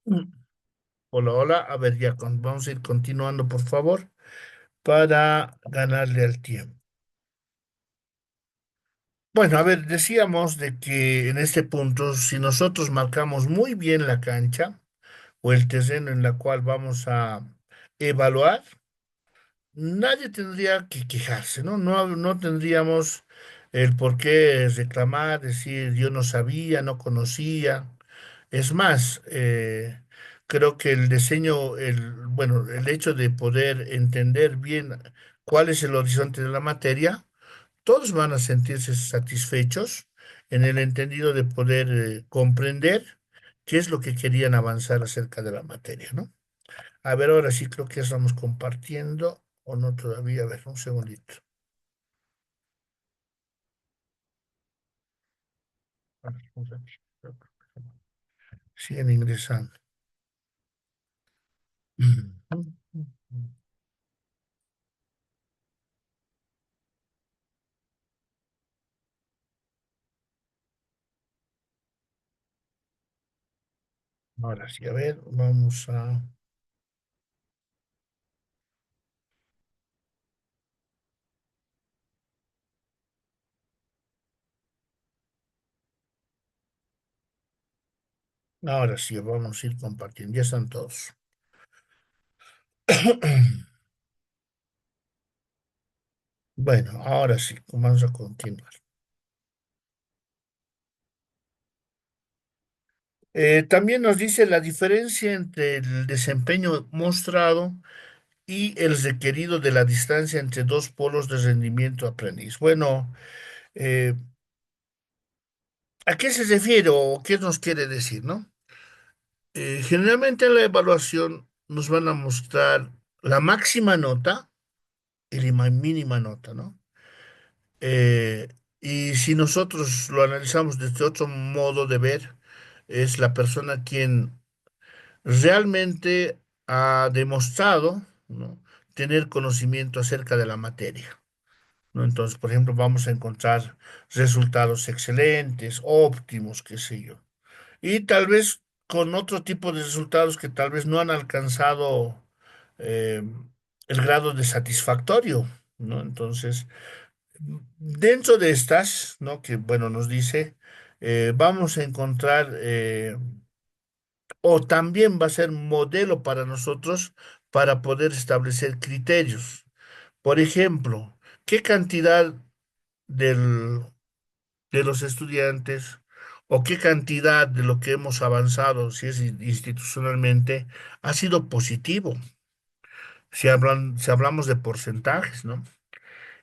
Mm. Hola, hola. A ver, vamos a ir continuando, por favor, para ganarle al tiempo. Bueno, a ver, decíamos de que en este punto, si nosotros marcamos muy bien la cancha o el terreno en la cual vamos a evaluar, nadie tendría que quejarse, ¿no? No tendríamos el por qué reclamar, decir yo no sabía, no conocía. Es más, creo que el diseño, bueno, el hecho de poder entender bien cuál es el horizonte de la materia, todos van a sentirse satisfechos en el entendido de poder comprender qué es lo que querían avanzar acerca de la materia, ¿no? A ver, ahora sí creo que estamos compartiendo o no todavía. A ver, un segundito. Ah, vamos aquí. Siguen ingresando. Ahora sí, a ver, vamos a... Ahora sí, vamos a ir compartiendo. Ya están todos. Bueno, ahora sí, vamos a continuar. También nos dice la diferencia entre el desempeño mostrado y el requerido de la distancia entre dos polos de rendimiento aprendiz. Bueno, eh, ¿a qué se refiere o qué nos quiere decir, no? Generalmente en la evaluación nos van a mostrar la máxima nota y la mínima nota, ¿no? Eh, y si nosotros lo analizamos desde otro modo de ver, es la persona quien realmente ha demostrado, ¿no?, tener conocimiento acerca de la materia, ¿no? Entonces, por ejemplo, vamos a encontrar resultados excelentes, óptimos, qué sé yo. Y tal vez con otro tipo de resultados que tal vez no han alcanzado eh, el grado de satisfactorio, ¿no? Entonces, dentro de estas, ¿no? Que bueno, nos dice, vamos a encontrar, o también va a ser modelo para nosotros para poder establecer criterios. Por ejemplo, ¿qué cantidad del, de los estudiantes o qué cantidad de lo que hemos avanzado, si es institucionalmente, ha sido positivo? Si hablamos de porcentajes, ¿no?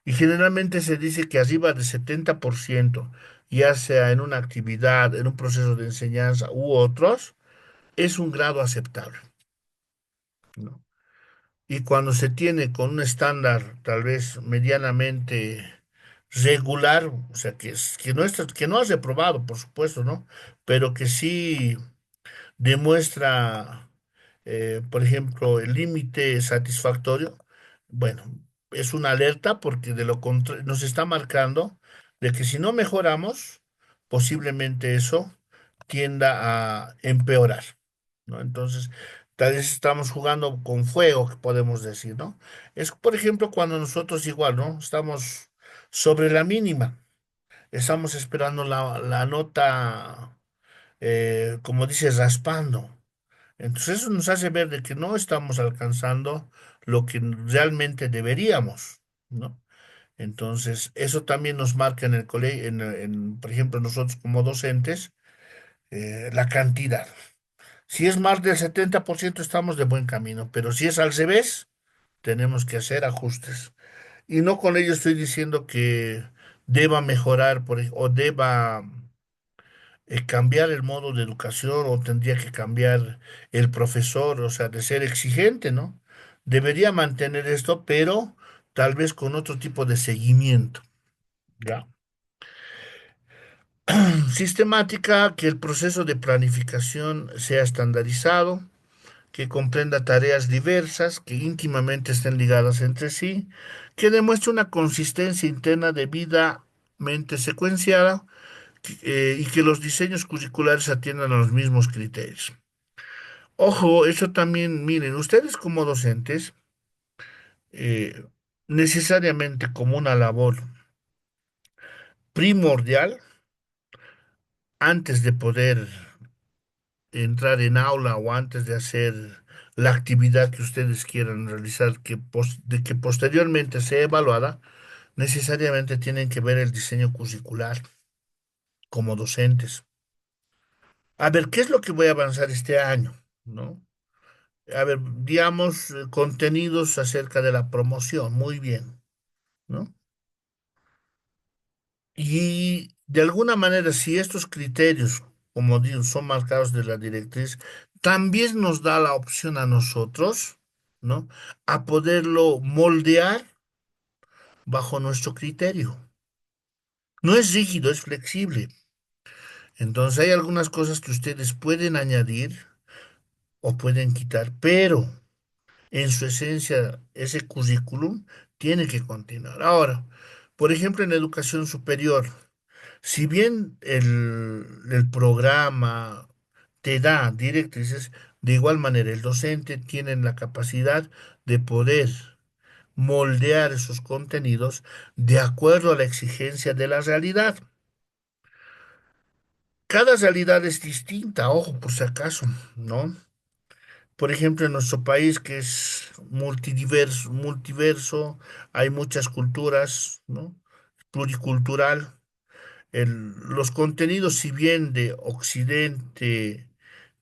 Y generalmente se dice que arriba de 70%, ya sea en una actividad, en un proceso de enseñanza u otros, es un grado aceptable, ¿no? Y cuando se tiene con un estándar tal vez medianamente regular, o sea, que no has reprobado, por supuesto, ¿no? Pero que sí demuestra, por ejemplo, el límite satisfactorio, bueno, es una alerta porque de lo contrario nos está marcando de que si no mejoramos, posiblemente eso tienda a empeorar, ¿no? Entonces, tal vez estamos jugando con fuego, que podemos decir, ¿no? Es, por ejemplo, cuando nosotros igual, ¿no? Estamos sobre la mínima, estamos esperando la nota, como dices, raspando. Entonces eso nos hace ver de que no estamos alcanzando lo que realmente deberíamos, ¿no? Entonces eso también nos marca en el colegio, por ejemplo, nosotros como docentes, la cantidad. Si es más del 70% estamos de buen camino, pero si es al revés, tenemos que hacer ajustes. Y no con ello estoy diciendo que deba mejorar o deba cambiar el modo de educación o tendría que cambiar el profesor, o sea, de ser exigente, ¿no? Debería mantener esto, pero tal vez con otro tipo de seguimiento, ¿ya? Sistemática, que el proceso de planificación sea estandarizado, que comprenda tareas diversas, que íntimamente estén ligadas entre sí, que demuestre una consistencia interna debidamente secuenciada, y que los diseños curriculares atiendan a los mismos criterios. Ojo, eso también, miren, ustedes como docentes, eh, necesariamente como una labor primordial, antes de poder entrar en aula o antes de hacer la actividad que ustedes quieran realizar, de que posteriormente sea evaluada, necesariamente tienen que ver el diseño curricular como docentes. A ver, ¿qué es lo que voy a avanzar este año? ¿No? A ver, digamos, contenidos acerca de la promoción, muy bien, ¿no? Y de alguna manera, si estos criterios, como digo, son marcados de la directriz, también nos da la opción a nosotros, ¿no? A poderlo moldear bajo nuestro criterio. No es rígido, es flexible. Entonces hay algunas cosas que ustedes pueden añadir o pueden quitar, pero en su esencia ese currículum tiene que continuar. Ahora, por ejemplo, en educación superior, si bien el programa te da directrices, de igual manera el docente tiene la capacidad de poder moldear esos contenidos de acuerdo a la exigencia de la realidad. Cada realidad es distinta, ojo, por si acaso, ¿no? Por ejemplo, en nuestro país, que es multiverso, hay muchas culturas, ¿no? Pluricultural. Los contenidos, si bien de Occidente,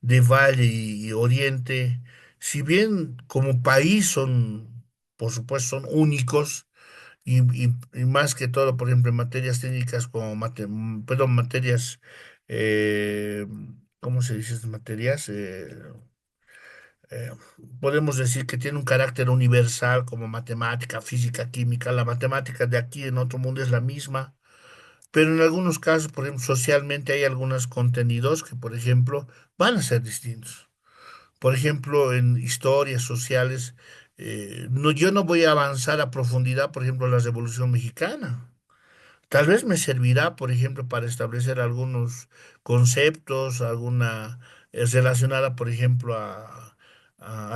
de Valle y Oriente, si bien como país son, por supuesto, son únicos, y más que todo, por ejemplo, en materias técnicas como, perdón, materias, eh, ¿cómo se dice estas materias? Eh, Podemos decir que tiene un carácter universal como matemática, física, química. La matemática de aquí en otro mundo es la misma, pero en algunos casos, por ejemplo, socialmente hay algunos contenidos que, por ejemplo, van a ser distintos. Por ejemplo, en historias sociales, no, yo no voy a avanzar a profundidad, por ejemplo, la Revolución Mexicana. Tal vez me servirá, por ejemplo, para establecer algunos conceptos, alguna relacionada, por ejemplo, a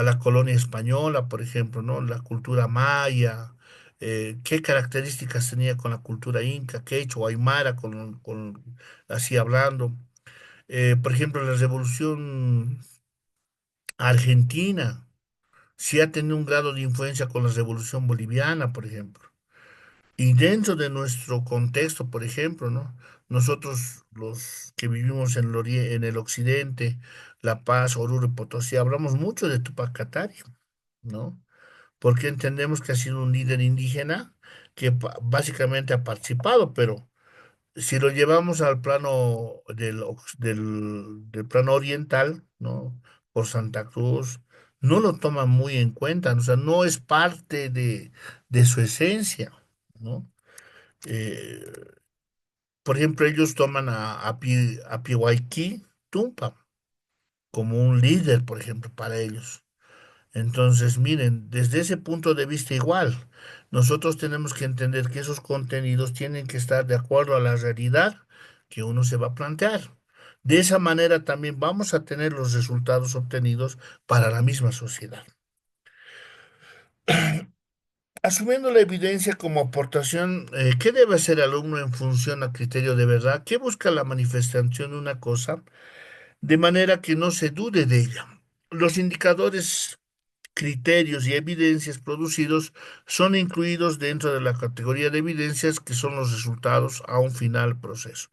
la colonia española, por ejemplo, ¿no? La cultura maya, qué características tenía con la cultura inca, quechua o aymara, así hablando. Por ejemplo, la revolución argentina, sí ha tenido un grado de influencia con la revolución boliviana, por ejemplo. Y dentro de nuestro contexto, por ejemplo, ¿no? Nosotros, los que vivimos en el occidente, La Paz, Oruro y Potosí, hablamos mucho de Tupac Katari, ¿no? Porque entendemos que ha sido un líder indígena que básicamente ha participado, pero si lo llevamos al plano del plano oriental, ¿no? Por Santa Cruz, no lo toman muy en cuenta, o sea, no es parte de su esencia, ¿no? Eh, por ejemplo, ellos toman a Piwai Tumpa como un líder, por ejemplo, para ellos. Entonces, miren, desde ese punto de vista igual, nosotros tenemos que entender que esos contenidos tienen que estar de acuerdo a la realidad que uno se va a plantear. De esa manera también vamos a tener los resultados obtenidos para la misma sociedad. Asumiendo la evidencia como aportación, ¿qué debe hacer el alumno en función a criterio de verdad? ¿Qué busca la manifestación de una cosa de manera que no se dude de ella? Los indicadores, criterios y evidencias producidos son incluidos dentro de la categoría de evidencias que son los resultados a un final proceso.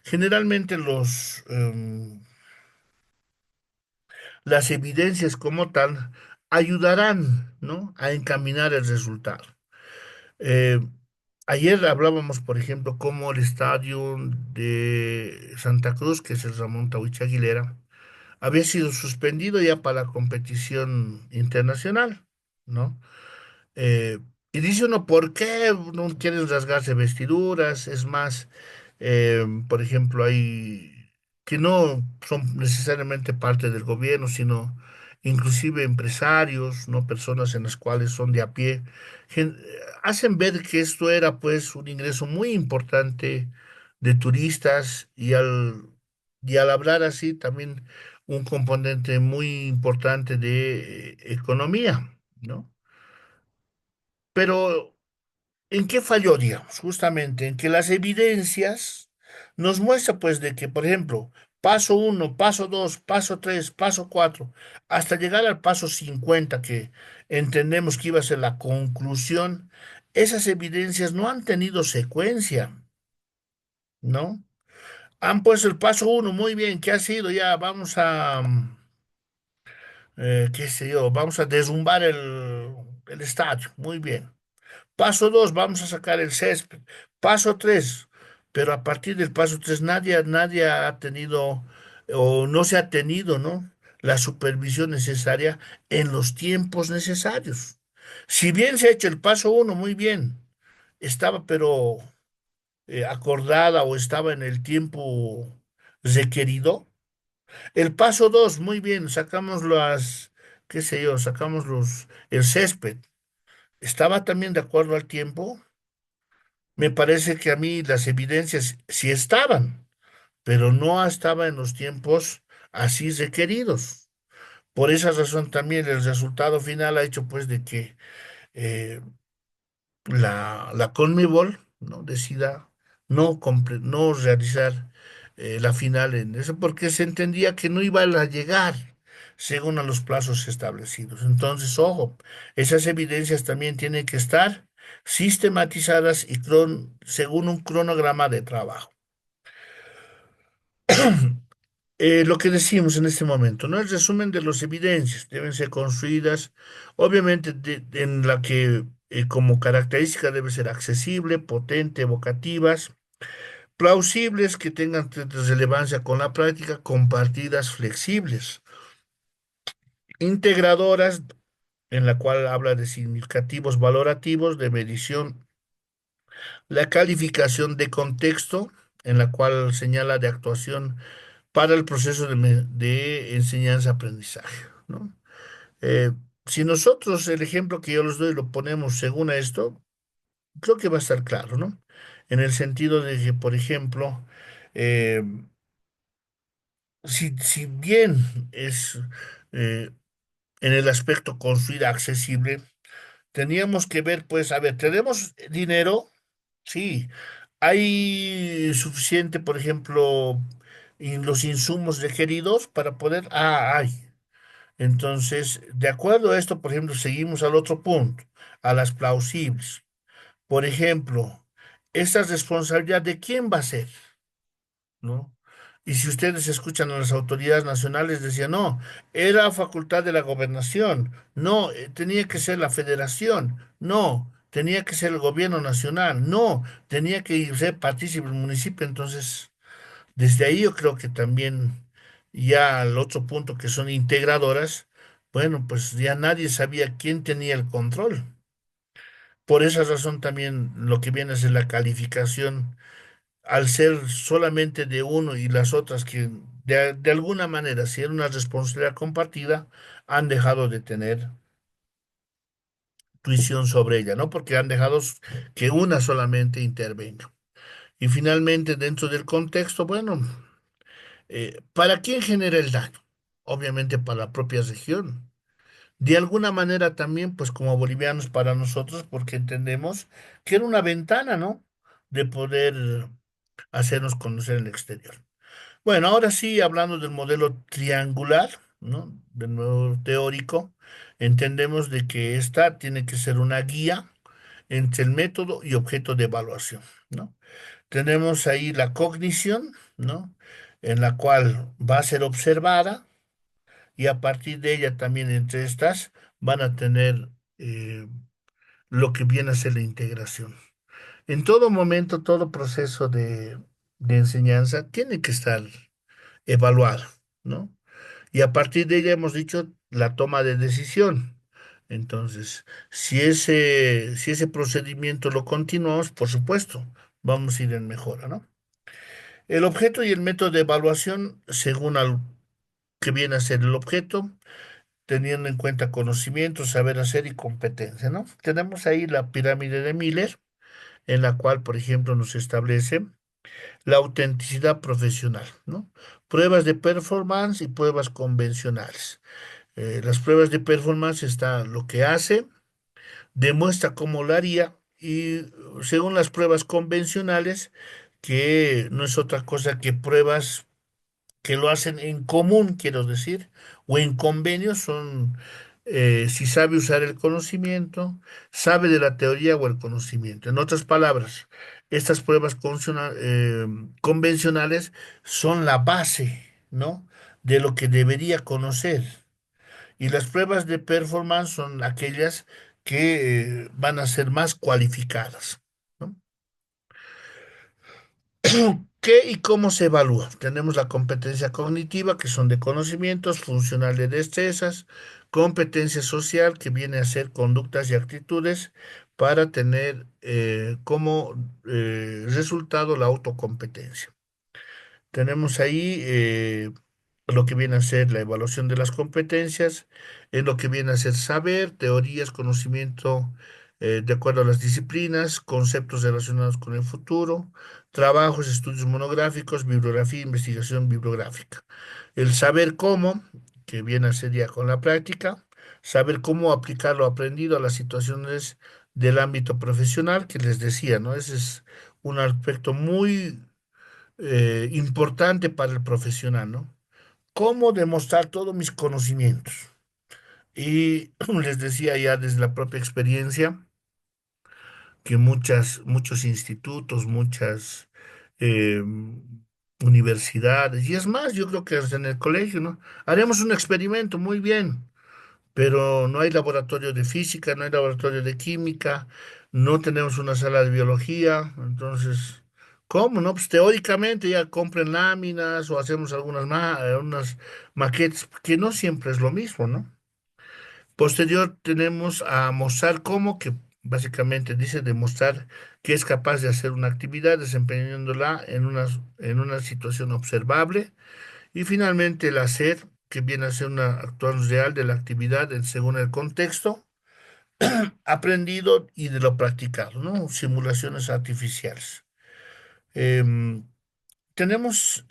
Generalmente las evidencias como tal ayudarán, ¿no? A encaminar el resultado. Eh, Ayer hablábamos, por ejemplo, cómo el estadio de Santa Cruz, que es el Ramón Tawich Aguilera, había sido suspendido ya para la competición internacional, ¿no? Eh, y dice uno, ¿por qué no quieren rasgarse vestiduras? Es más, por ejemplo, hay que no son necesariamente parte del gobierno, sino inclusive empresarios, ¿no? Personas en las cuales son de a pie, hacen ver que esto era pues un ingreso muy importante de turistas y al hablar así también un componente muy importante de economía, ¿no? Pero ¿en qué falló, digamos? Justamente en que las evidencias nos muestran, pues, de que, por ejemplo, paso uno, paso dos, paso tres, paso cuatro, hasta llegar al paso 50, que entendemos que iba a ser la conclusión, esas evidencias no han tenido secuencia, ¿no? Han puesto el paso uno, muy bien, ¿qué ha sido? Ya vamos a, qué sé yo, vamos a derrumbar el estadio, muy bien. Paso dos, vamos a sacar el césped. Paso tres, pero a partir del paso tres nadie ha tenido o no se ha tenido, ¿no? La supervisión necesaria en los tiempos necesarios. Si bien se ha hecho el paso uno, muy bien, estaba pero acordada o estaba en el tiempo requerido. El paso dos, muy bien, sacamos las, qué sé yo, sacamos el césped. ¿Estaba también de acuerdo al tiempo? Me parece que a mí las evidencias sí estaban, pero no estaba en los tiempos así requeridos. Por esa razón también el resultado final ha hecho pues de que eh, la CONMEBOL, ¿no?, decida no realizar la final en eso porque se entendía que no iba a llegar según a los plazos establecidos. Entonces, ojo, esas evidencias también tienen que estar sistematizadas y según un cronograma de trabajo. Lo que decimos en este momento, ¿no? El resumen de las evidencias deben ser construidas, obviamente, en la que como característica debe ser accesible, potente, evocativas, plausibles, que tengan relevancia con la práctica, compartidas, flexibles, integradoras, en la cual habla de significativos valorativos, de medición, la calificación de contexto, en la cual señala de actuación para el proceso de enseñanza-aprendizaje, ¿no? Eh, si nosotros el ejemplo que yo les doy lo ponemos según a esto, creo que va a estar claro, ¿no? En el sentido de que, por ejemplo, eh, si bien es en el aspecto construir accesible, teníamos que ver, pues, a ver, ¿tenemos dinero? Sí. ¿Hay suficiente, por ejemplo, los insumos requeridos para poder? Ah, hay. Entonces, de acuerdo a esto, por ejemplo, seguimos al otro punto, a las plausibles. Por ejemplo, ¿esta responsabilidad de quién va a ser? ¿No? Y si ustedes escuchan a las autoridades nacionales, decían, no, era facultad de la gobernación, no, tenía que ser la federación, no, tenía que ser el gobierno nacional, no, tenía que ser partícipe el municipio. Entonces, desde ahí yo creo que también ya al otro punto que son integradoras, bueno, pues ya nadie sabía quién tenía el control. Por esa razón también lo que viene es la calificación, al ser solamente de uno y las otras que de alguna manera, si era una responsabilidad compartida, han dejado de tener tuición sobre ella, ¿no? Porque han dejado que una solamente intervenga. Y finalmente, dentro del contexto, bueno, ¿para quién genera el daño? Obviamente para la propia región. De alguna manera también, pues como bolivianos para nosotros, porque entendemos que era una ventana, ¿no? De poder hacernos conocer en el exterior. Bueno, ahora sí, hablando del modelo triangular, ¿no? Del nuevo teórico, entendemos de que esta tiene que ser una guía entre el método y objeto de evaluación, ¿no? Tenemos ahí la cognición, ¿no? En la cual va a ser observada y a partir de ella también entre estas van a tener eh, lo que viene a ser la integración. En todo momento, todo proceso de enseñanza tiene que estar evaluado, ¿no? Y a partir de ella hemos dicho la toma de decisión. Entonces, si ese procedimiento lo continuamos, por supuesto, vamos a ir en mejora, ¿no? El objeto y el método de evaluación, según al que viene a ser el objeto, teniendo en cuenta conocimiento, saber hacer y competencia, ¿no? Tenemos ahí la pirámide de Miller, en la cual, por ejemplo, nos establece la autenticidad profesional, ¿no? Pruebas de performance y pruebas convencionales. Las pruebas de performance está lo que hace, demuestra cómo lo haría y según las pruebas convencionales, que no es otra cosa que pruebas que lo hacen en común, quiero decir, o en convenio, son si sabe usar el conocimiento, sabe de la teoría o el conocimiento. En otras palabras, estas pruebas convencionales son la base, ¿no? De lo que debería conocer. Y las pruebas de performance son aquellas que van a ser más cualificadas, ¿no? ¿Qué y cómo se evalúa? Tenemos la competencia cognitiva, que son de conocimientos, funcional de destrezas, competencia social, que viene a ser conductas y actitudes para tener como resultado la autocompetencia. Tenemos ahí lo que viene a ser la evaluación de las competencias, en lo que viene a ser saber, teorías, conocimiento de acuerdo a las disciplinas, conceptos relacionados con el futuro, trabajos, estudios monográficos, bibliografía, investigación bibliográfica. El saber cómo, que viene a ser ya con la práctica, saber cómo aplicar lo aprendido a las situaciones del ámbito profesional, que les decía, ¿no? Ese es un aspecto muy importante para el profesional, ¿no? ¿Cómo demostrar todos mis conocimientos? Y les decía ya desde la propia experiencia que muchos institutos, muchas eh, universidades, y es más, yo creo que hasta en el colegio, ¿no? Haremos un experimento, muy bien, pero no hay laboratorio de física, no hay laboratorio de química, no tenemos una sala de biología, entonces, ¿cómo, no? Pues teóricamente ya compren láminas o hacemos unas maquetes, que no siempre es lo mismo, ¿no? Posterior tenemos a mostrar cómo, que básicamente dice demostrar que es capaz de hacer una actividad desempeñándola en una situación observable. Y finalmente el hacer, que viene a ser una actuación real de la actividad según el contexto aprendido y de lo practicado, ¿no? Simulaciones artificiales. Em, Tenemos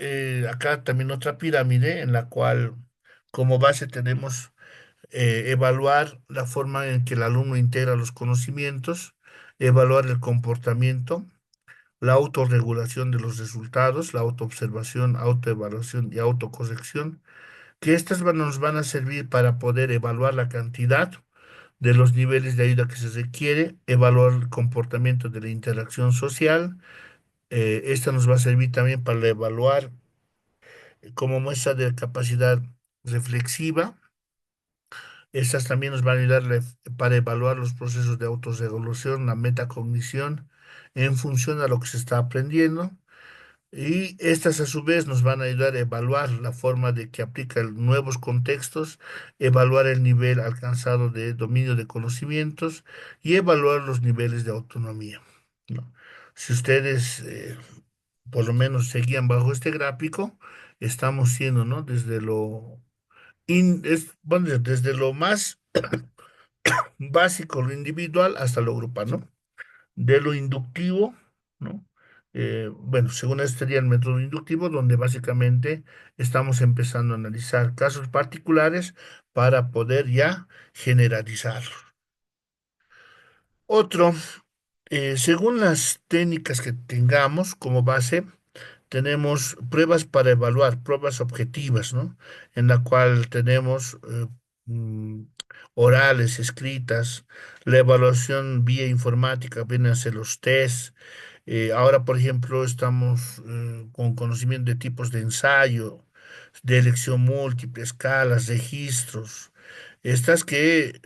acá también otra pirámide en la cual como base tenemos evaluar la forma en que el alumno integra los conocimientos, evaluar el comportamiento, la autorregulación de los resultados, la autoobservación, autoevaluación y autocorrección, que nos van a servir para poder evaluar la cantidad de los niveles de ayuda que se requiere, evaluar el comportamiento de la interacción social. Esta nos va a servir también para evaluar como muestra de capacidad reflexiva. Estas también nos van a ayudar para evaluar los procesos de autorregulación, la metacognición, en función a lo que se está aprendiendo. Y estas a su vez nos van a ayudar a evaluar la forma de que aplica nuevos contextos, evaluar el nivel alcanzado de dominio de conocimientos y evaluar los niveles de autonomía, ¿no? Si ustedes por lo menos seguían bajo este gráfico, estamos siendo, ¿no? Bueno, desde lo más básico, lo individual, hasta lo grupal, ¿no? De lo inductivo, ¿no? Bueno, según este sería el método inductivo, donde básicamente estamos empezando a analizar casos particulares para poder ya generalizar. Otro, según las técnicas que tengamos como base, tenemos pruebas para evaluar, pruebas objetivas, ¿no? En la cual tenemos mm, orales, escritas, la evaluación vía informática, vienen a ser los test. Ahora, por ejemplo, estamos con conocimiento de tipos de ensayo, de elección múltiple, escalas, registros. Estas que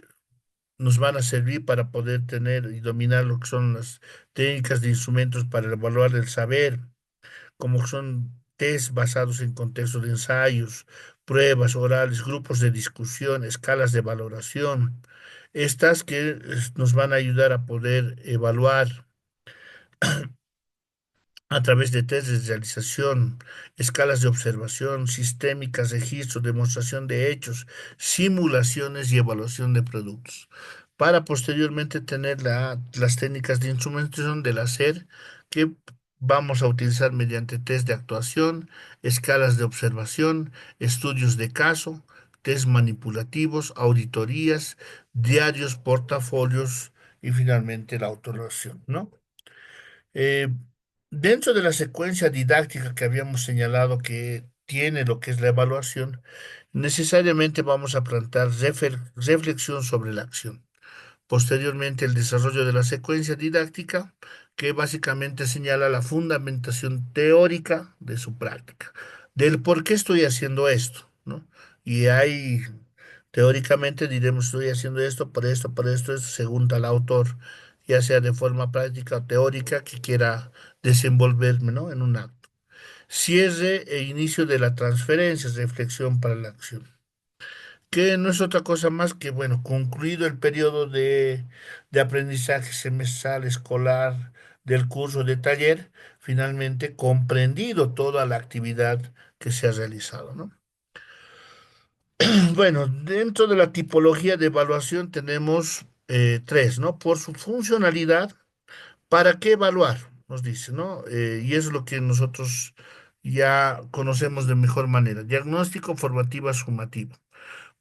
nos van a servir para poder tener y dominar lo que son las técnicas de instrumentos para evaluar el saber, como son test basados en contextos de ensayos, pruebas orales, grupos de discusión, escalas de valoración. Estas que nos van a ayudar a poder evaluar a través de test de realización, escalas de observación, sistémicas, registros, demostración de hechos, simulaciones y evaluación de productos, para posteriormente tener las técnicas de instrumentación del hacer, que Vamos a utilizar mediante test de actuación, escalas de observación, estudios de caso, test manipulativos, auditorías, diarios, portafolios y finalmente la autoevaluación, ¿no? Eh, Dentro de la secuencia didáctica que habíamos señalado que tiene lo que es la evaluación, necesariamente vamos a plantear reflexión sobre la acción. Posteriormente, el desarrollo de la secuencia didáctica, que básicamente señala la fundamentación teórica de su práctica, del por qué estoy haciendo esto, ¿no? Y ahí, teóricamente, diremos, estoy haciendo esto, por esto, según tal autor, ya sea de forma práctica o teórica, que quiera desenvolverme, ¿no? En un acto. Cierre e inicio de la transferencia, reflexión para la acción, que no es otra cosa más que, bueno, concluido el periodo de aprendizaje semestral escolar del curso de taller, finalmente comprendido toda la actividad que se ha realizado, ¿no? Bueno, dentro de la tipología de evaluación tenemos tres, ¿no? Por su funcionalidad, ¿para qué evaluar? Nos dice, ¿no? Y es lo que nosotros ya conocemos de mejor manera. Diagnóstico, formativa, sumativo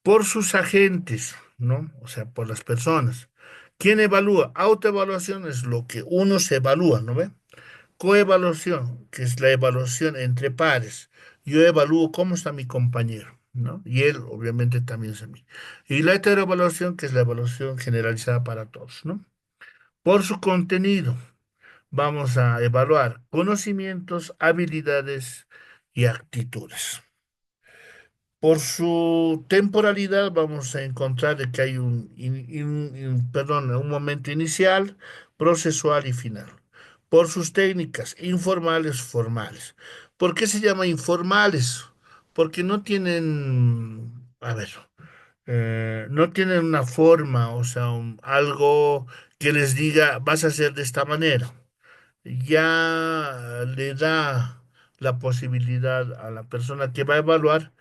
por sus agentes, ¿no? O sea, por las personas. ¿Quién evalúa? Autoevaluación es lo que uno se evalúa, ¿no ve? Coevaluación, que es la evaluación entre pares. Yo evalúo cómo está mi compañero, ¿no? Y él, obviamente, también es a mí. Y la heteroevaluación, que es la evaluación generalizada para todos, ¿no? Por su contenido, vamos a evaluar conocimientos, habilidades y actitudes. Por su temporalidad vamos a encontrar de que hay un momento inicial, procesual y final. Por sus técnicas, informales, formales. ¿Por qué se llama informales? Porque no tienen, a ver, no tienen una forma, o sea, algo que les diga, vas a hacer de esta manera, ya le da la posibilidad a la persona que va a evaluar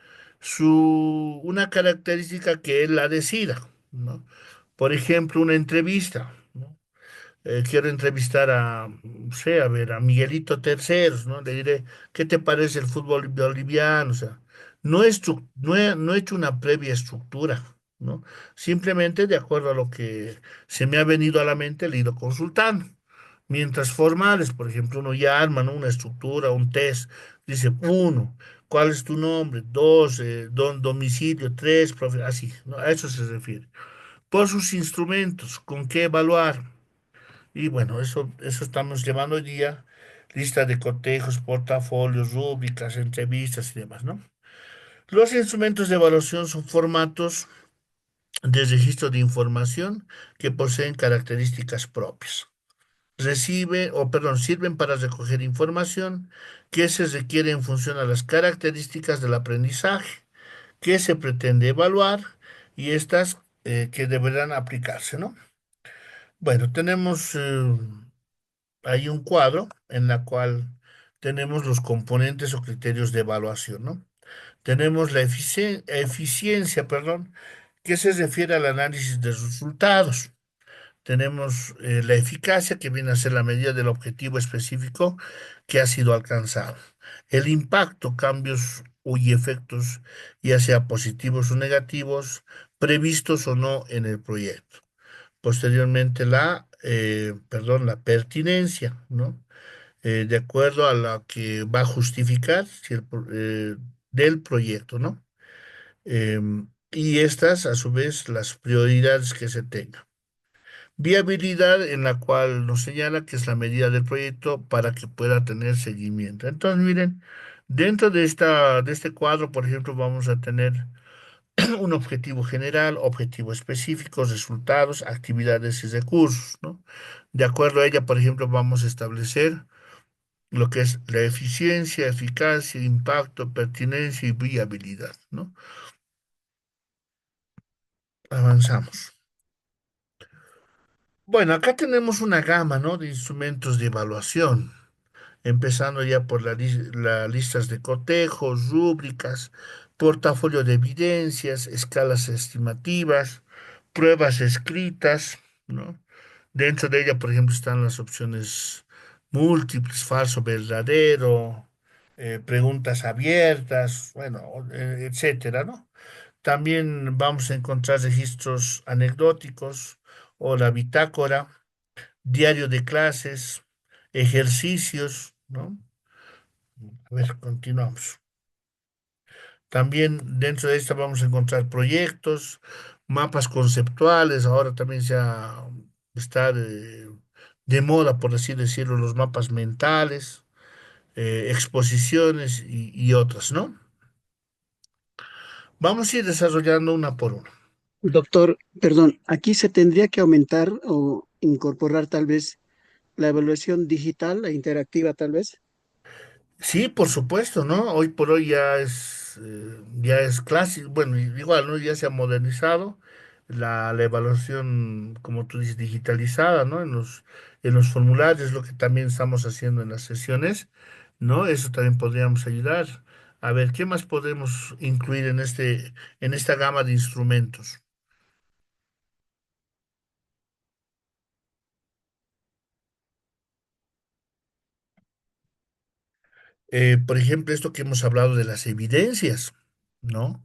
una característica que él la decida, ¿no? Por ejemplo, una entrevista, ¿no? Quiero entrevistar a, no sé, a ver, a Miguelito Terceros, ¿no? Le diré, ¿qué te parece el fútbol boliviano? O sea, no he hecho una previa estructura, ¿no? Simplemente de acuerdo a lo que se me ha venido a la mente, le he ido consultando. Mientras formales, por ejemplo, uno ya arma, ¿no? Una estructura, un test. Dice, uno, ¿cuál es tu nombre? Dos, domicilio, tres, así, ¿no? A eso se refiere. Por sus instrumentos, ¿con qué evaluar? Y bueno, eso estamos llevando hoy día, lista de cotejos, portafolios, rúbricas, entrevistas y demás, ¿no? Los instrumentos de evaluación son formatos de registro de información que poseen características propias. Sirven para recoger información que se requiere en función a las características del aprendizaje que se pretende evaluar y estas que deberán aplicarse, ¿no? Bueno, tenemos hay un cuadro en la cual tenemos los componentes o criterios de evaluación, ¿no? Tenemos la eficiencia, perdón, que se refiere al análisis de resultados. Tenemos la eficacia, que viene a ser la medida del objetivo específico que ha sido alcanzado. El impacto, cambios y efectos, ya sea positivos o negativos, previstos o no en el proyecto. Posteriormente la pertinencia, ¿no? De acuerdo a la que va a justificar si del proyecto, ¿no? Y estas, a su vez, las prioridades que se tengan. Viabilidad en la cual nos señala que es la medida del proyecto para que pueda tener seguimiento. Entonces, miren, dentro de este cuadro, por ejemplo, vamos a tener un objetivo general, objetivo específico, resultados, actividades y recursos, ¿no? De acuerdo a ella, por ejemplo, vamos a establecer lo que es la eficiencia, eficacia, impacto, pertinencia y viabilidad, ¿no? Avanzamos. Bueno, acá tenemos una gama, ¿no? De instrumentos de evaluación, empezando ya por las listas de cotejos, rúbricas, portafolio de evidencias, escalas estimativas, pruebas escritas, ¿no? Dentro de ella, por ejemplo, están las opciones múltiples, falso, verdadero, preguntas abiertas, bueno, etcétera, ¿no? También vamos a encontrar registros anecdóticos o la bitácora, diario de clases, ejercicios, ¿no? A ver, continuamos. También dentro de esta vamos a encontrar proyectos, mapas conceptuales. Ahora también está de moda, por así decirlo, los mapas mentales, exposiciones y otras, ¿no? Vamos a ir desarrollando una por una. Doctor, perdón, aquí se tendría que aumentar o incorporar tal vez la evaluación digital e interactiva tal vez. Sí, por supuesto, ¿no? Hoy por hoy ya es clásico, bueno, igual, ¿no? Ya se ha modernizado la evaluación, como tú dices, digitalizada, ¿no? En los formularios, lo que también estamos haciendo en las sesiones, ¿no? Eso también podríamos ayudar. A ver, ¿qué más podemos incluir en en esta gama de instrumentos? Por ejemplo, esto que hemos hablado de las evidencias, ¿no?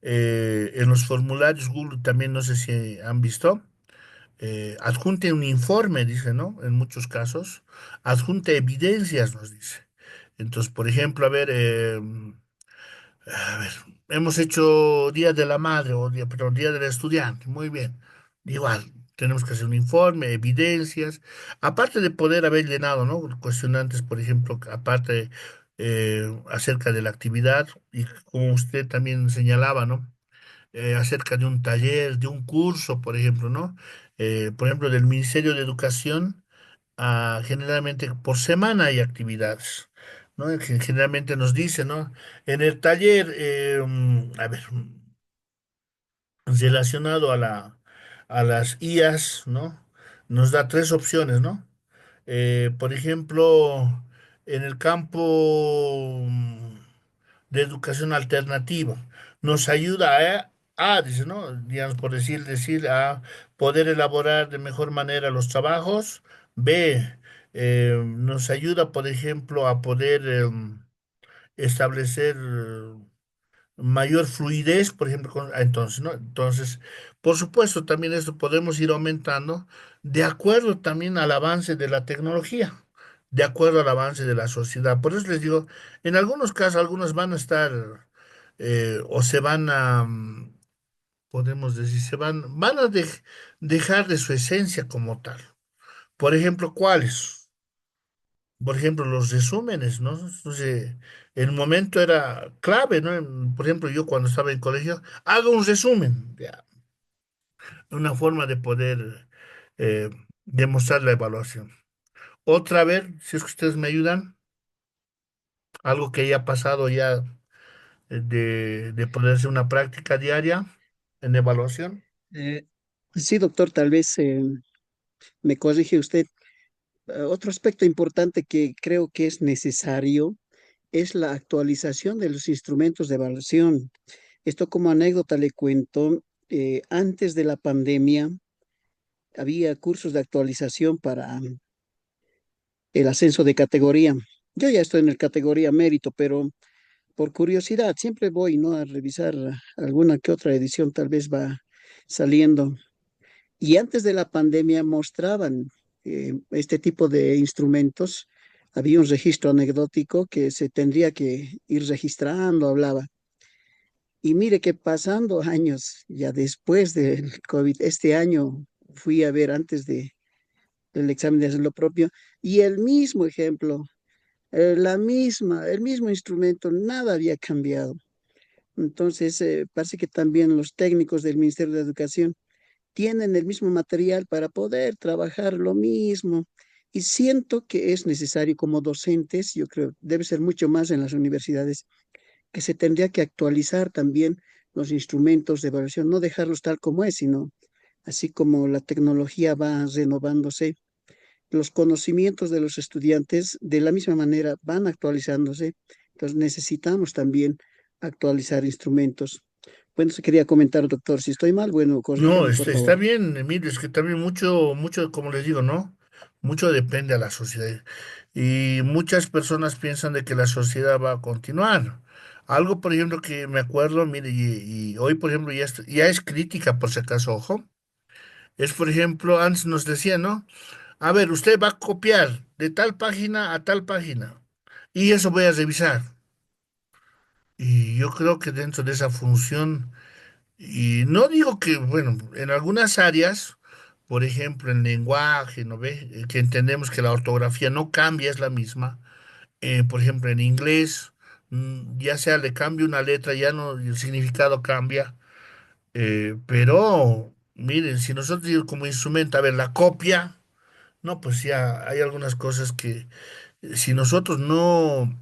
En los formularios Google también, no sé si han visto. Adjunte un informe, dice, ¿no? En muchos casos, adjunte evidencias, nos dice. Entonces, por ejemplo, a ver, hemos hecho Día de la Madre o perdón, Día del Estudiante, muy bien. Igual, tenemos que hacer un informe, evidencias, aparte de poder haber llenado, ¿no? Cuestionantes, por ejemplo, aparte acerca de la actividad y como usted también señalaba, ¿no? Acerca de un taller, de un curso, por ejemplo, ¿no? Por ejemplo, del Ministerio de Educación, generalmente por semana hay actividades, ¿no? Que generalmente nos dice, ¿no? En el taller, a ver, relacionado a a las IAS, ¿no? Nos da tres opciones, ¿no? Por ejemplo, en el campo de educación alternativa, nos ayuda dice, ¿no? Digamos, por decir, a poder elaborar de mejor manera los trabajos. B, nos ayuda, por ejemplo, a poder establecer mayor fluidez, por ejemplo, entonces, ¿no? Entonces, por supuesto, también esto podemos ir aumentando de acuerdo también al avance de la tecnología, de acuerdo al avance de la sociedad. Por eso les digo, en algunos casos, algunos van a estar o se van a, podemos decir, van a dejar de su esencia como tal. Por ejemplo, ¿cuáles? Por ejemplo, los resúmenes, ¿no? Entonces, el momento era clave, ¿no? Por ejemplo, yo cuando estaba en colegio, hago un resumen, ya, una forma de poder demostrar la evaluación. Otra vez, si es que ustedes me ayudan, algo que haya pasado ya de poder hacer una práctica diaria en evaluación. Eh, sí, doctor, tal vez me corrige usted. Otro aspecto importante que creo que es necesario es la actualización de los instrumentos de evaluación. Esto como anécdota le cuento, antes de la pandemia había cursos de actualización para el ascenso de categoría. Yo ya estoy en el categoría mérito, pero por curiosidad siempre voy, ¿no? A revisar alguna que otra edición, tal vez va saliendo. Y antes de la pandemia mostraban este tipo de instrumentos. Había un registro anecdótico que se tendría que ir registrando, hablaba. Y mire que pasando años, ya después del COVID, este año fui a ver antes del examen de hacer lo propio, y el mismo ejemplo, el mismo instrumento, nada había cambiado. Entonces, parece que también los técnicos del Ministerio de Educación tienen el mismo material para poder trabajar lo mismo. Y siento que es necesario como docentes, yo creo, debe ser mucho más en las universidades, que se tendría que actualizar también los instrumentos de evaluación, no dejarlos tal como es, sino así como la tecnología va renovándose, los conocimientos de los estudiantes de la misma manera van actualizándose. Entonces necesitamos también actualizar instrumentos. Bueno, se quería comentar, doctor, si estoy mal, bueno, No, corríjame, por está favor. bien, Emilio, es que también mucho, como les digo, ¿no? Mucho depende a la sociedad. Y muchas personas piensan de que la sociedad va a continuar. Algo, por ejemplo, que me acuerdo, mire, y hoy, por ejemplo, ya es crítica, por si acaso, ojo, es, por ejemplo, antes nos decían, ¿no? A ver, usted va a copiar de tal página a tal página, y eso voy a revisar. Y yo creo que dentro de esa función, y no digo que, bueno, en algunas áreas, por ejemplo, en lenguaje, ¿no ve? Que entendemos que la ortografía no cambia, es la misma. Por ejemplo, en inglés, ya sea le cambia una letra, ya no, el significado cambia. Pero, miren, si nosotros como instrumento, a ver, la copia, no, pues ya hay algunas cosas que si nosotros no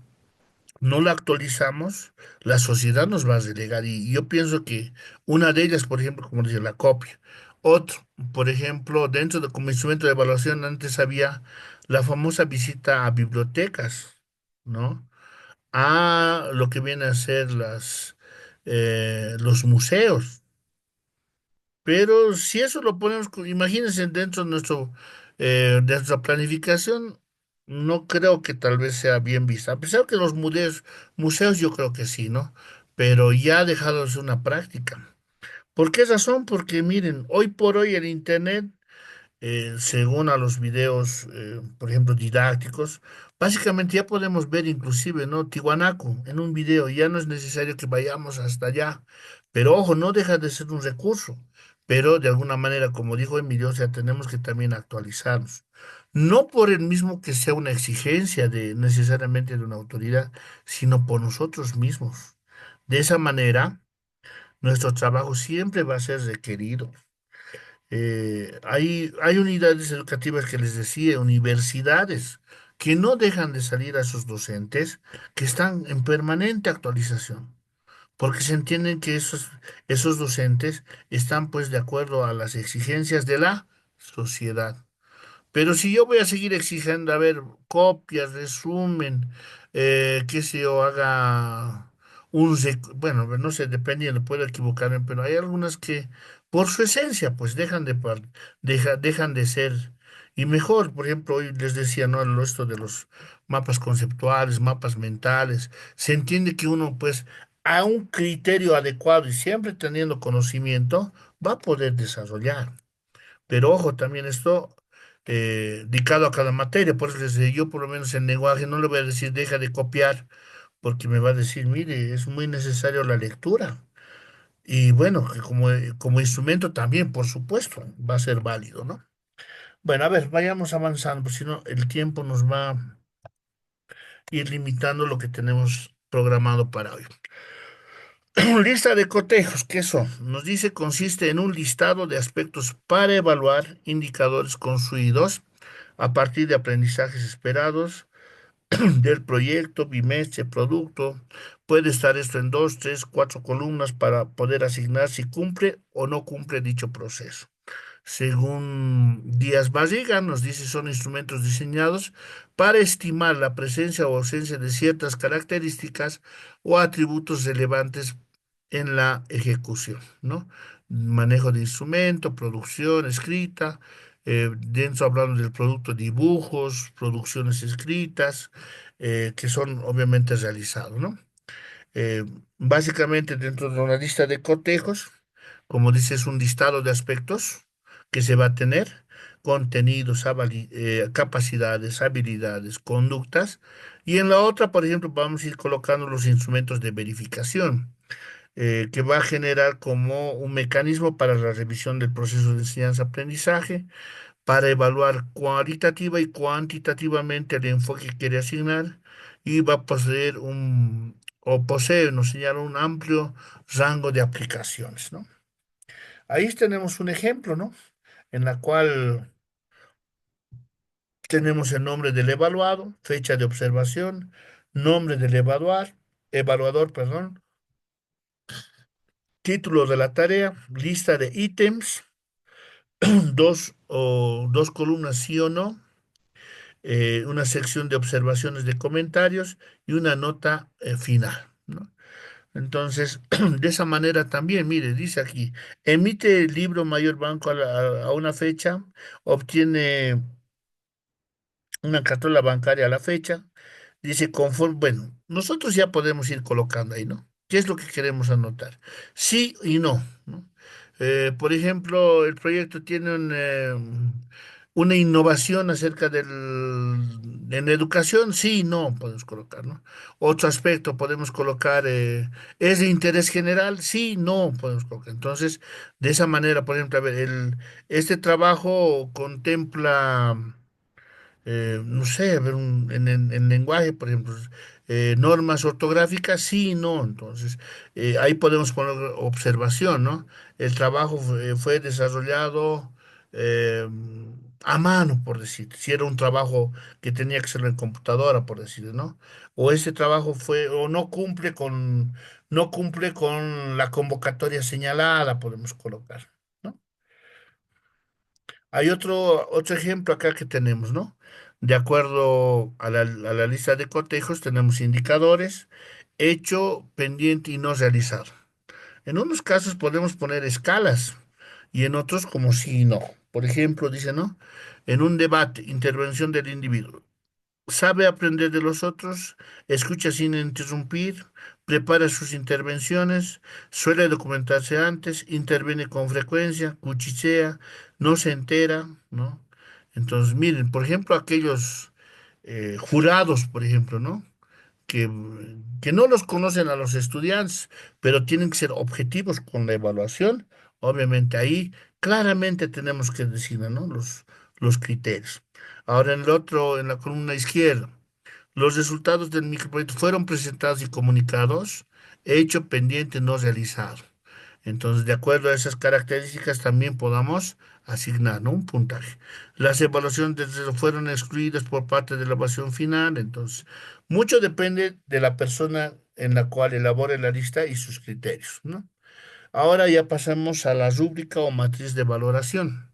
la actualizamos, la sociedad nos va a relegar. Y yo pienso que una de ellas, por ejemplo, como dice, la copia. Otro, por ejemplo, dentro de como instrumento de evaluación, antes había la famosa visita a bibliotecas, ¿no? A lo que viene a ser los museos. Pero si eso lo ponemos, imagínense dentro de nuestra planificación, no creo que tal vez sea bien vista. A pesar que los museos yo creo que sí, ¿no? Pero ya ha dejado de ser una práctica. ¿Por qué razón? Porque miren, hoy por hoy el Internet según a los videos, por ejemplo, didácticos, básicamente ya podemos ver inclusive, ¿no? Tiwanaku en un video, ya no es necesario que vayamos hasta allá, pero ojo, no deja de ser un recurso, pero de alguna manera, como dijo Emilio, o sea, tenemos que también actualizarnos. No por el mismo que sea una exigencia de necesariamente de una autoridad, sino por nosotros mismos. De esa manera, nuestro trabajo siempre va a ser requerido. Hay unidades educativas que les decía, universidades, que no dejan de salir a sus docentes que están en permanente actualización, porque se entienden que esos docentes están pues de acuerdo a las exigencias de la sociedad. Pero si yo voy a seguir exigiendo, a ver, copias, resumen, qué sé yo, haga bueno, no sé, dependiendo, puedo equivocarme, pero hay algunas que, por su esencia, pues dejan de ser. Y mejor, por ejemplo, hoy les decía, ¿no? Esto de los mapas conceptuales, mapas mentales, se entiende que uno, pues, a un criterio adecuado y siempre teniendo conocimiento, va a poder desarrollar. Pero ojo, también esto dedicado a cada materia. Por eso les decía, yo por lo menos en lenguaje no le voy a decir deja de copiar, porque me va a decir, mire, es muy necesario la lectura. Y bueno, que como instrumento también, por supuesto, va a ser válido, ¿no? Bueno, a ver, vayamos avanzando, porque si no, el tiempo nos va a ir limitando lo que tenemos programado para hoy. Lista de cotejos, ¿qué son? Nos dice consiste en un listado de aspectos para evaluar indicadores construidos a partir de aprendizajes esperados del proyecto, bimestre, producto. Puede estar esto en dos, tres, cuatro columnas para poder asignar si cumple o no cumple dicho proceso. Según Díaz Barriga, nos dice son instrumentos diseñados para estimar la presencia o ausencia de ciertas características o atributos relevantes en la ejecución, ¿no? Manejo de instrumento, producción, escrita, dentro hablando del producto, dibujos, producciones escritas, que son obviamente realizados, ¿no? Eh, Básicamente dentro de una lista de cotejos, como dice, es un listado de aspectos que se va a tener, contenidos, capacidades, habilidades, conductas, y en la otra, por ejemplo, vamos a ir colocando los instrumentos de verificación, que va a generar como un mecanismo para la revisión del proceso de enseñanza-aprendizaje, para evaluar cualitativa y cuantitativamente el enfoque que quiere asignar y va a poseer o posee, nos señala un amplio rango de aplicaciones, ¿no? Ahí tenemos un ejemplo, ¿no? En la cual tenemos el nombre del evaluado, fecha de observación, nombre del evaluador, perdón, título de la tarea, lista de ítems, dos columnas sí o no, una sección de observaciones de comentarios y una nota final, ¿no? Entonces, de esa manera también, mire, dice aquí, emite el libro mayor banco a una fecha, obtiene una cartola bancaria a la fecha. Dice, conforme, bueno, nosotros ya podemos ir colocando ahí, ¿no? ¿Qué es lo que queremos anotar? Sí y no, ¿no? Por ejemplo, el proyecto tiene una innovación acerca en educación, sí y no, podemos colocar, ¿no? Otro aspecto, podemos colocar, ¿es de interés general? Sí, y no, podemos colocar. Entonces, de esa manera, por ejemplo, a ver, este trabajo contempla no sé, a ver, en lenguaje, por ejemplo, normas ortográficas, sí y no. Entonces, ahí podemos poner observación, ¿no? El trabajo fue desarrollado eh, a mano, por decir, si era un trabajo que tenía que ser en computadora, por decir, ¿no? O ese trabajo fue, o no cumple con la convocatoria señalada, podemos colocar, ¿no? Hay otro ejemplo acá que tenemos, ¿no? De acuerdo a la lista de cotejos, tenemos indicadores, hecho, pendiente y no realizado. En unos casos podemos poner escalas y en otros como sí y no. Por ejemplo, dice, ¿no? En un debate, intervención del individuo. Sabe aprender de los otros, escucha sin interrumpir, prepara sus intervenciones, suele documentarse antes, interviene con frecuencia, cuchichea, no se entera, ¿no? Entonces, miren, por ejemplo, aquellos jurados, por ejemplo, ¿no? Que, que no los conocen a los estudiantes, pero tienen que ser objetivos con la evaluación. Obviamente ahí claramente tenemos que decir, ¿no? Los criterios. Ahora en el otro, en la columna izquierda, los resultados del microproyecto fueron presentados y comunicados, hecho pendiente no realizado. Entonces, de acuerdo a esas características, también podamos asignar, ¿no? Un puntaje. Las evaluaciones fueron excluidas por parte de la evaluación final. Entonces, mucho depende de la persona en la cual elabore la lista y sus criterios, ¿no? Ahora ya pasamos a la rúbrica o matriz de valoración.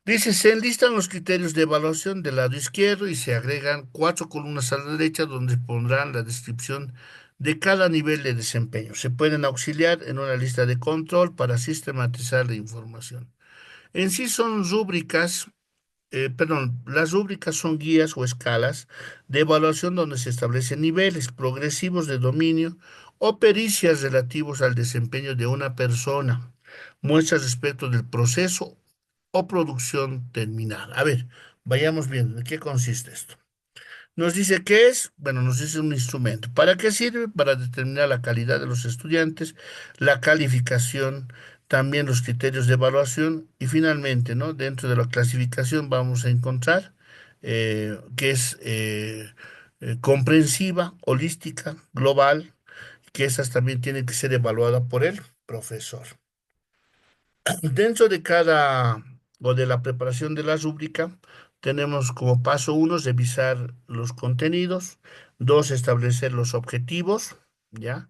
Dice, se enlistan los criterios de evaluación del lado izquierdo y se agregan cuatro columnas a la derecha donde pondrán la descripción de cada nivel de desempeño. Se pueden auxiliar en una lista de control para sistematizar la información. En sí son rúbricas, perdón, las rúbricas son guías o escalas de evaluación donde se establecen niveles progresivos de dominio o pericias relativos al desempeño de una persona, muestras respecto del proceso o producción terminada. A ver, vayamos viendo de qué consiste esto. Nos dice qué es, bueno, nos dice un instrumento. ¿Para qué sirve? Para determinar la calidad de los estudiantes, la calificación, también los criterios de evaluación y finalmente, ¿no? Dentro de la clasificación vamos a encontrar que es comprensiva, holística, global, que esas también tienen que ser evaluadas por el profesor. Dentro de cada o de la preparación de la rúbrica, tenemos como paso uno revisar los contenidos, dos, establecer los objetivos, ¿ya?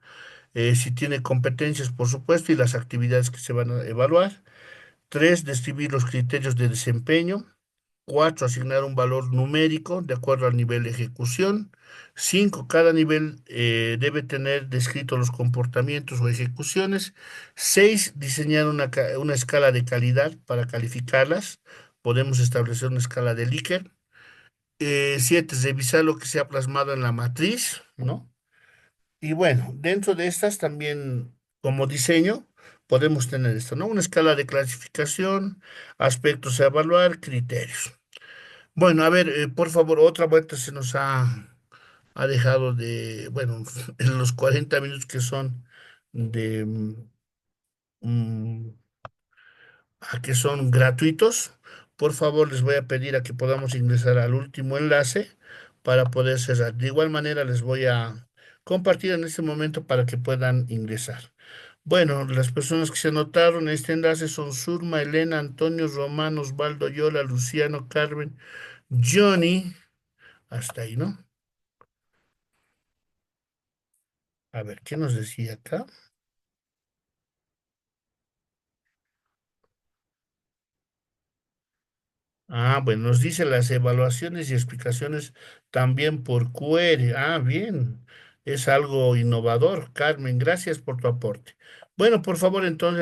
Si tiene competencias, por supuesto, y las actividades que se van a evaluar. Tres, describir los criterios de desempeño. Cuatro, asignar un valor numérico de acuerdo al nivel de ejecución. Cinco, cada nivel debe tener descritos los comportamientos o ejecuciones. Seis, diseñar una escala de calidad para calificarlas. Podemos establecer una escala de Likert. Siete, revisar lo que se ha plasmado en la matriz, ¿no? Y bueno, dentro de estas también como diseño podemos tener esto, ¿no? Una escala de clasificación, aspectos a evaluar, criterios. Bueno, a ver, por favor, otra vuelta se nos ha dejado de, bueno, en los 40 minutos que son de, mm, a que son gratuitos. Por favor, les voy a pedir a que podamos ingresar al último enlace para poder cerrar. De igual manera, les voy a compartir en este momento para que puedan ingresar. Bueno, las personas que se anotaron en este enlace son Surma, Elena, Antonio, Romano, Osvaldo, Yola, Luciano, Carmen, Johnny, hasta ahí, ¿no? A ver, ¿qué nos decía acá? Ah, bueno, nos dice las evaluaciones y explicaciones también por QR. Ah, bien, es algo innovador, Carmen. Gracias por tu aporte. Bueno, por favor, entonces.